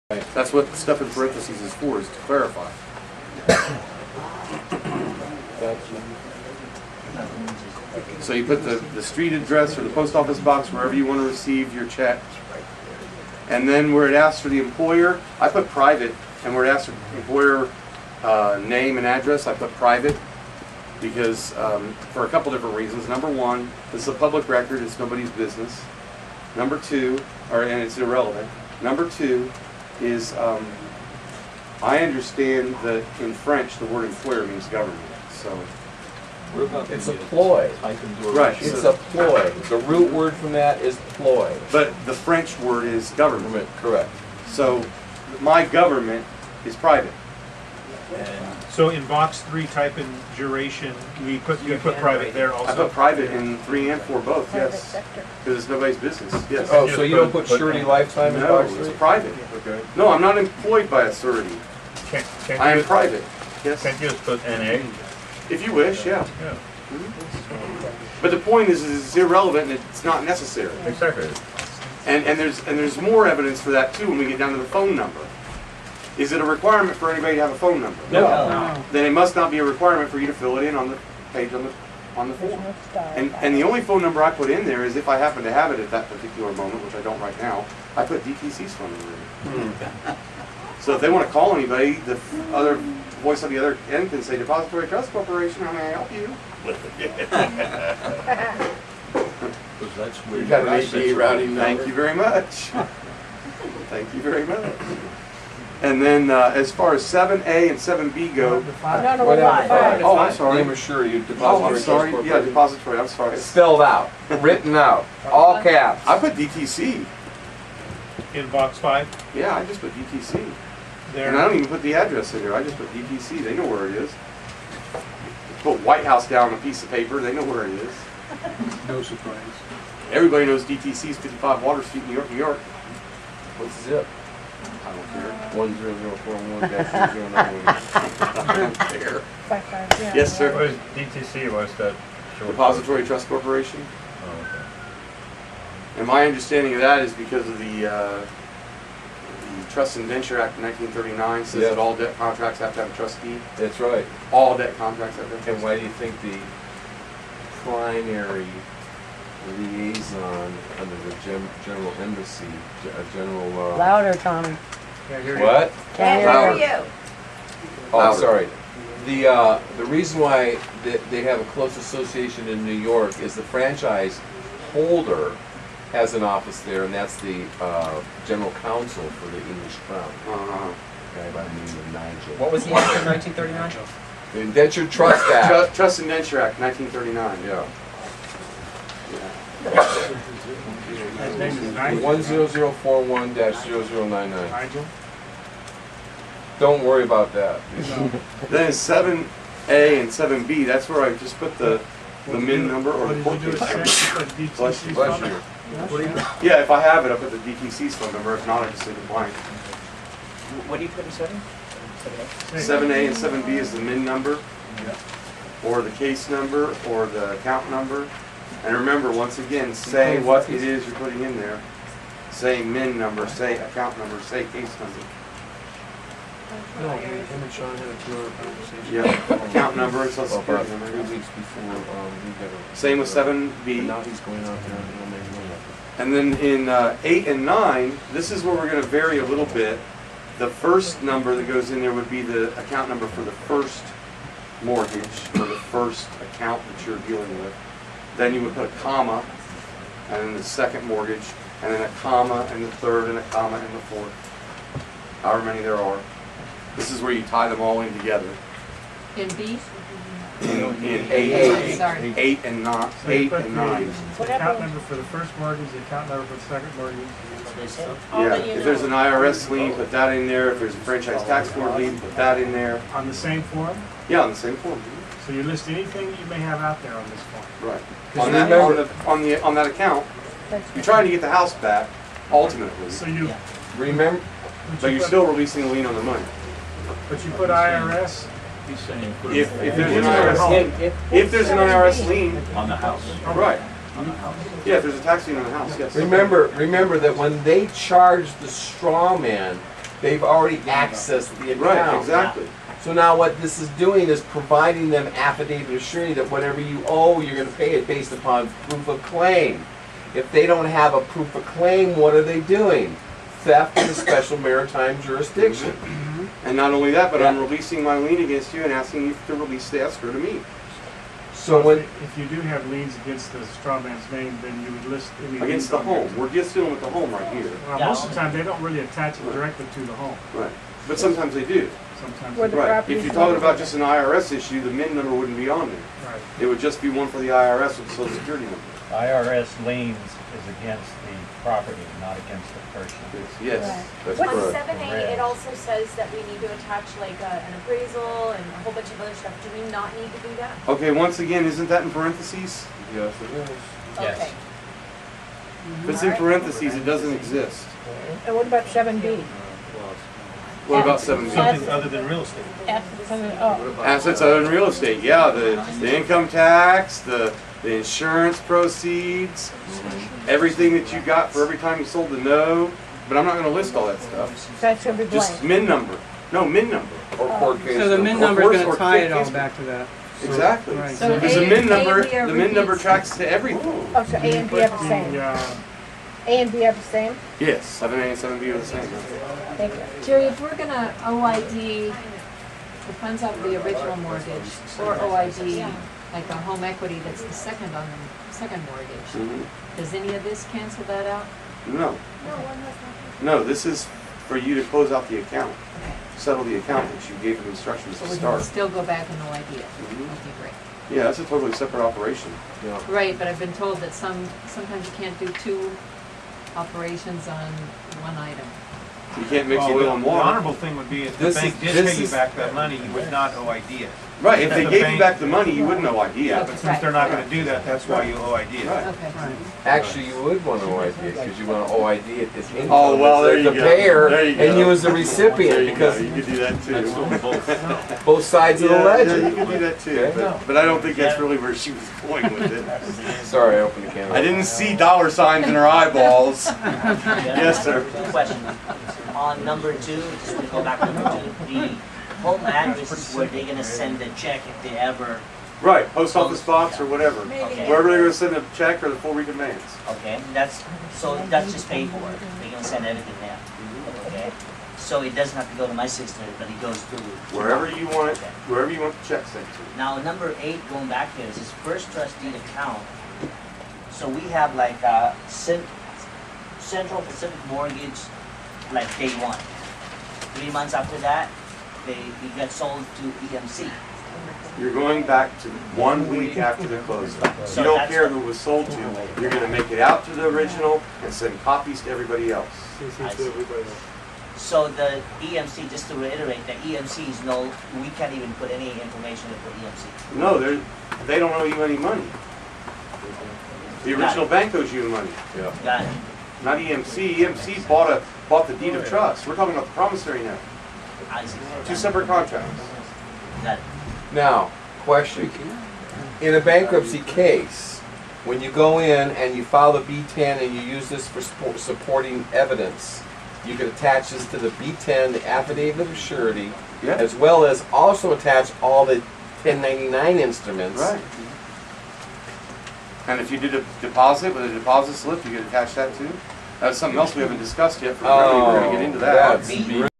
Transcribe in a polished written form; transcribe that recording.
That's what the stuff in parentheses is for, is to clarify. So you put the street address or the post office box wherever you want to receive your check. And then where it asks for the employer, I put private. And where it asks for employer name and address, I put private. Because for a couple different reasons. Number one, this is a public record, it's nobody's business. Number two, and it's irrelevant. Number two is, I understand that in French the word employer means government. So it's a ploy. Right. It's a ploy. The root word from that is ploy. But the French word is government. Correct. So my government is private. So in box 3, type in duration. You put private there also. I put private in 3 and 4 both. Yes. Because it's nobody's business. Yes. Oh, so you don't put surety lifetime in box 3? It's private. Okay. No, I'm not employed by a surety. I am private. Yes. Can't you just put NA? If you wish, yeah. But the point is it's irrelevant and it's not necessary. Exactly. And there's more evidence for that too when we get down to the phone number. Is it a requirement for anybody to have a phone number? No. Then it must not be a requirement for you to fill it in on the page on the form. And the only phone number I put in there is if I happen to have it at that particular moment, which I don't right now. I put DTC's phone number in. So if they want to call anybody, the other voice on the other end can say, Depository Trust Corporation, how may I help you? That's where You got an ACA routing number. Thank you very much. Thank you very much. And then as far as 7A and 7B go, Five. Oh, I'm sorry. Name assurity, I'm Depository sorry. Trust Yeah, Corporation. depository. I'm sorry. Spelled out, written out, all caps. I put DTC. In box 5, Yeah, I just put DTC. there. And I don't even put the address in there. I just put DTC. They know where it is. Put White House down on a piece of paper. They know where it is. No surprise. Everybody knows DTC's 55 Water Street, New York, New York. What's the zip? I don't care. 10041-009. I don't care. Yes, sir. What is DTC? What's that? Short Depository Trust Corporation. for? Oh, okay. And my understanding of that is because of the Trust Indenture Act of 1939 says Yeah. that all debt contracts have to have a trustee. That's right. All debt contracts have to have a And trustee. why do you think the primary liaison under the general embassy, general... Louder, Tommy. What? Can't Louder. hear you. Oh, I'm Louder. sorry. The reason why they have a close association in New York is the franchise holder has an office there, and that's the general counsel for the English Crown, a guy by the name of Nigel. What was the act of 1939? The Indentured Trust Act. Trust Indenture Act 1939. Yeah. His name is Nigel. 10041-0099. Nigel. Don't worry about that. Then 7A and 7B, that's where I just put the MIN number or What the did court you do case with number. 6? You put DTC's Bless you. Bless phone you. number? What do you Yeah, if I have it, I'll put the DTC's phone number. If not, I just leave it blank. What do you put in 7? 7A and 7B is the MIN number, or the case number, or the account number. And remember, once again, say what it is you're putting in there. Say MIN number, say account number, say case number. No, him and Sean had a 2-hour conversation. Yeah, account number and social Well, about security 3 number. weeks before he got a... Same with 7B. But now he's going out there and he'll make money. And then in 8 and 9, this is where we're going to vary a little bit. The first number that goes in there would be the account number for the first mortgage, or the first account that you're dealing with. Then you would put a comma, and then the second mortgage, and then a comma, and the third, and a comma, and the fourth. However many there are. This is where you tie them all in together. In B? In Sorry. 8 and 9. 8 and 9. The account number for the first mortgage, the account number for the second mortgage. Yeah, if there's an IRS lien, put that in there. If there's a franchise tax board lien, put that in there. On the same form? Yeah, on the same form. So you list anything you may have out there on this form. Right. Because On that, remember- on that account, you're trying to get the house back, ultimately, So you, Remember, but you're still releasing a lien on the money. but you put IRS, He's saying put If it there's an IRS, if there's an IRS lien, on the house. right. On the house. Yeah, if there's a tax lien on the house, yes. remember that when they charged the straw man They've already accessed the account. Right, exactly. So now what this is doing is providing them affidavit of surety that whatever you owe, you're gonna pay it based upon proof of claim. If they don't have a proof of claim, what are they doing? Theft in a special maritime jurisdiction. And not only that, but I'm Yeah. releasing my lien against you and asking you to release the escrow to me. So when, If you do have liens against the straw man's name, then you would list any liens Against the on there. home. We're just dealing with the home right here. Well, most of the time, they don't really attach it directly to the home. Right. But sometimes they do. Sometimes. Where they- the Right. property If is you're talking located. about just an IRS issue, the MIN number wouldn't be on there. Right. It would just be one for the IRS with the social security number. IRS liens is against the property, not against the person. Yes, Right. that's On correct. 7A, it also says that we need to attach like an appraisal and a whole bunch of other stuff. Do we not need to do that? Okay, once again, isn't that in parentheses? yes, it is. Okay. If it's in parentheses, it doesn't exist. And what about 7B? What about 7B? Something other than real estate. Assets other than real estate, yeah, the income tax, the insurance proceeds, everything that you got for every time you sold the note, but I'm not gonna list all that stuff. That's gonna be Just blank. MIN number. No, MIN number. Or court case. So the MIN Or number course, is or gonna tie it all case- back to that. Exactly. Right. So Because the A- MIN A number, and B are the MIN number repeats. tracks to everything. Oh, so A and B are the same. The, A and B are the same? Yes, 7A and 7B are the same. Thank you. Jerry, if we're gonna OID the funds out of the original mortgage, or OID like a home equity that's the second on the second mortgage, Mhm. does any of this cancel that out? No, no, this is for you to close out the account, settle the account that you gave them instructions So to we can start. still go back and OID it? Mhm. Okay, great. Yeah, that's a totally separate operation. Yeah. Right, but I've been told that sometimes you can't do two operations on one item. You can't mix well, oil the and water. honorable thing would be if the This bank is- did this pay you is- back that money, you would not OID it. Right, if they The gave you bank- back the money, you wouldn't know idea. But since they're not gonna do that, that's why you OID it. Right. Okay. Actually, you would want to OID it because you want to OID it as income. Oh, well, there as you the go. payer There you and go. you as the There recipient you go, because you could do that too. both sides of the Yeah, ledger. you could do that too, Okay. but I don't think that's really where she was going with it. Sorry, I opened the can. I didn't see dollar signs in her eyeballs. Yes, sir. Question. On number 2, just to go back to number 2, the home address is where they're gonna send the check if they ever, Right, post office box or whatever. okay, Wherever they're gonna send a check or the full reconveyance. okay, so that's just paperwork, they're gonna send everything there, okay? So it doesn't have to go to my sister, but it goes to. Wherever you want it, wherever you want the check sent to. Now, number 8, going back here, is this first trustee account. So we have like Central Pacific Mortgage, like day 1. 3 months after that, it got sold to EMC. You're going back to 1 week after the closing. So You don't that's- care who it was sold to, you're gonna make it out to the original and send copies to everybody else. I see. So the EMC, just to reiterate, the EMC is we can't even put any information in for EMC. No, they don't owe you any money. The original bank owes you money, Yeah. Got it. not EMC. EMC bought the deed of trust. We're talking about the promissory note. I see. Two separate contracts. Got it. Now, question. In a bankruptcy case, when you go in and you file the B-10 and you use this for supporting evidence, you can attach this to the B-10, the affidavit of surety, Yeah. as well as also attach all the 1099 instruments. Right. And if you did a deposit with a deposit slip, you could attach that too. That's something else we haven't discussed yet. For the remedy. We're gonna get into that. That's